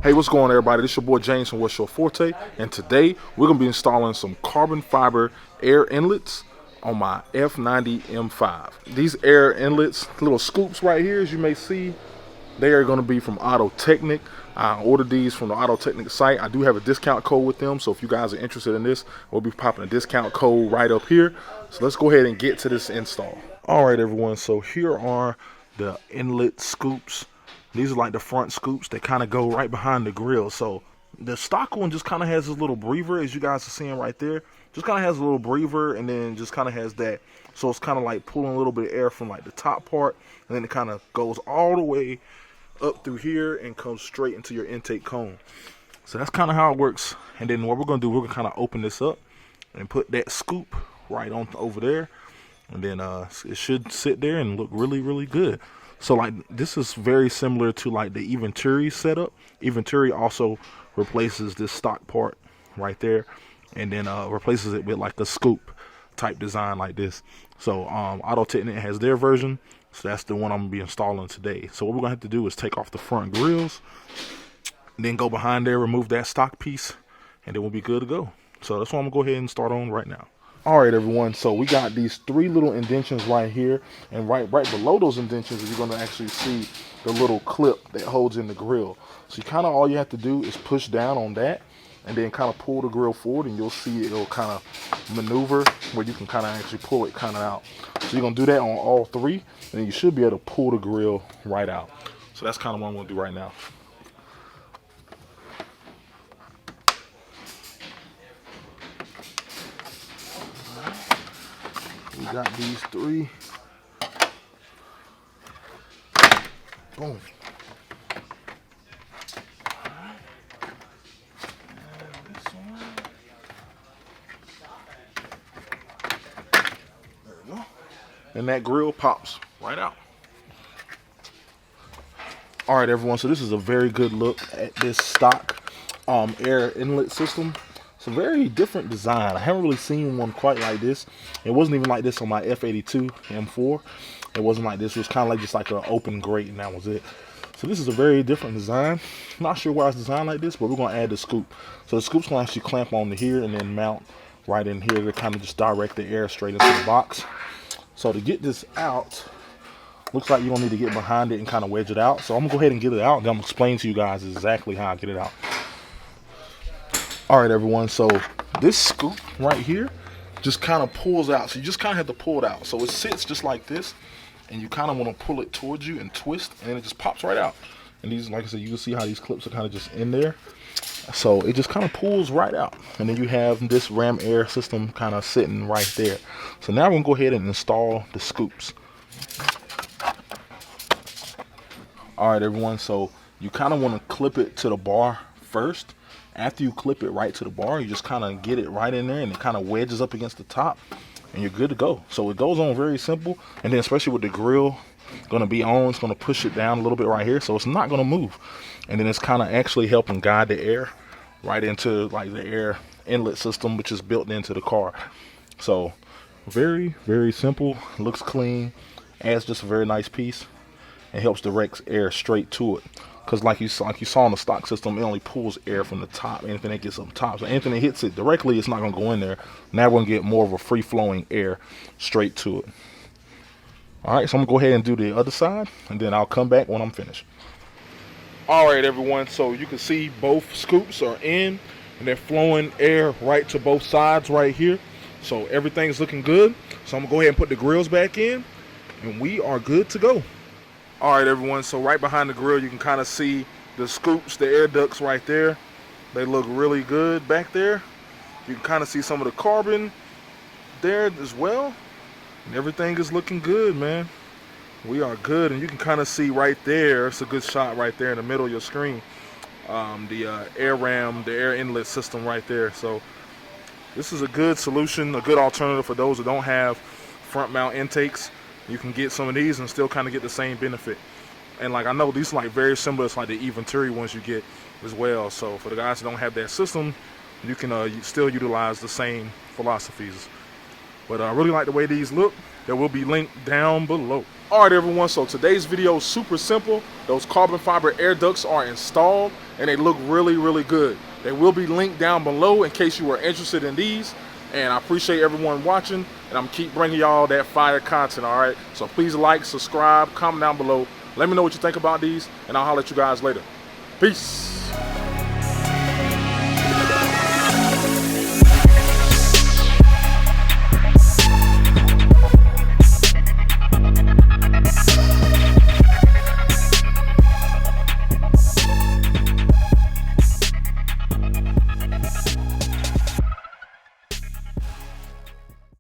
Hey, what's going on, everybody? This is your boy James from Forte, and today we're going to be installing some carbon fiber air inlets on my F90 M5. These air inlets, little scoops right here, as you may see, they are going to be from AutoTecknic. I ordered these from the AutoTecknic site. I do have a discount code with them, so if you guys are interested in this, we'll be popping a discount code right up here. So let's go ahead and get to this install. All right, everyone, so here are the inlet scoops. These are like the front scoops that kind of go right behind the grill. So the stock one just kind of has this little breather, as you guys are seeing right there. Just kind of has a little breather, and then just kind of has that. So it's kind of like pulling a little bit of air from like the top part, and then it kind of goes all the way up through here and comes straight into your intake cone. So that's kind of how it works. And then what we're going to do, we're going to kind of open this up and put that scoop right on over there. And then it should sit there and look really, really good. So like this is very similar to like the Venturi setup. Venturi also replaces this stock part right there, and then replaces it with like a scoop type design like this. So AutoTecknic has their version, so that's the one I'm gonna be installing today. So what we're gonna have to do is take off the front grills, then go behind there, remove that stock piece, and then we'll be good to go. So that's what I'm gonna go ahead and start on right now. All right, everyone, so we got these three little indentions right here, and right below those indentions you're going to actually see the little clip that holds in the grill. So kind of all you have to do is push down on that and then kind of pull the grill forward, and you'll see it'll kind of maneuver where you can kind of actually pull it kind of out. So you're going to do that on all three, and then you should be able to pull the grill right out. So that's kind of what I'm going to do right now. We got these three. Boom. There we go. And that grill pops right out. All right, everyone, so this is a very good look at this stock air inlet system. It's a very different design. I haven't really seen one quite like this. It wasn't even like this on my F82 M4. It wasn't like this. It was kind of like just like an open grate, and that was it. So this is a very different design. I'm not sure why it's designed like this, but we're going to add the scoop. So the scoop's going to actually clamp onto here and then mount right in here to kind of just direct the air straight into the box. So to get this out, looks like you're going to need to get behind it and kind of wedge it out. So I'm going to go ahead and get it out, and then I'm going to explain to you guys exactly how I get it out. All right, everyone, so this scoop right here just kind of pulls out. So you just kind of have to pull it out. So it sits just like this, and you kind of want to pull it towards you and twist, and then it just pops right out. And these, like I said, you can see how these clips are kind of just in there. So it just kind of pulls right out. And then you have this ram air system kind of sitting right there. So now we're going to go ahead and install the scoops. All right, everyone, so you kind of want to clip it to the bar first. After you clip it right to the bar, you just kind of get it right in there, and it kind of wedges up against the top, and you're good to go. So it goes on very simple, and then especially with the grill going to be on, it's going to push it down a little bit right here, so it's not going to move. And then it's kind of actually helping guide the air right into like the air inlet system, which is built into the car. So very, very simple. Looks clean, adds just a very nice piece, and helps direct air straight to it. Because like you saw in the stock system, it only pulls air from the top. Anything that gets up top, so anything that hits it directly, it's not going to go in there. Now we're going to get more of a free-flowing air straight to it. All right, so I'm going to go ahead and do the other side, and then I'll come back when I'm finished. All right, everyone, so you can see both scoops are in, and they're flowing air right to both sides right here. So everything's looking good. So I'm going to go ahead and put the grills back in, and we are good to go. All right, everyone, so right behind the grill, you can kind of see the scoops, the air ducts right there. They look really good back there. You can kind of see some of the carbon there as well. And everything is looking good, man. We are good, and you can kind of see right there, it's a good shot right there in the middle of your screen, the air ram, the air inlet system right there. So this is a good solution, a good alternative for those who don't have front mount intakes. You can get some of these and still kind of get the same benefit. And like I know these are like very similar to like the Venturi ones you get as well. So for the guys who don't have that system, you can still utilize the same philosophies. But I really like the way these look. There will be linked down below. All right, everyone, so today's video is super simple. Those carbon fiber air ducts are installed and they look really, really good. They will be linked down below in case you are interested in these. And I appreciate everyone watching, and I'm keep bringing y'all that fire content, all right? So please like, subscribe, comment down below. Let me know what you think about these, and I'll holler at you guys later. Peace.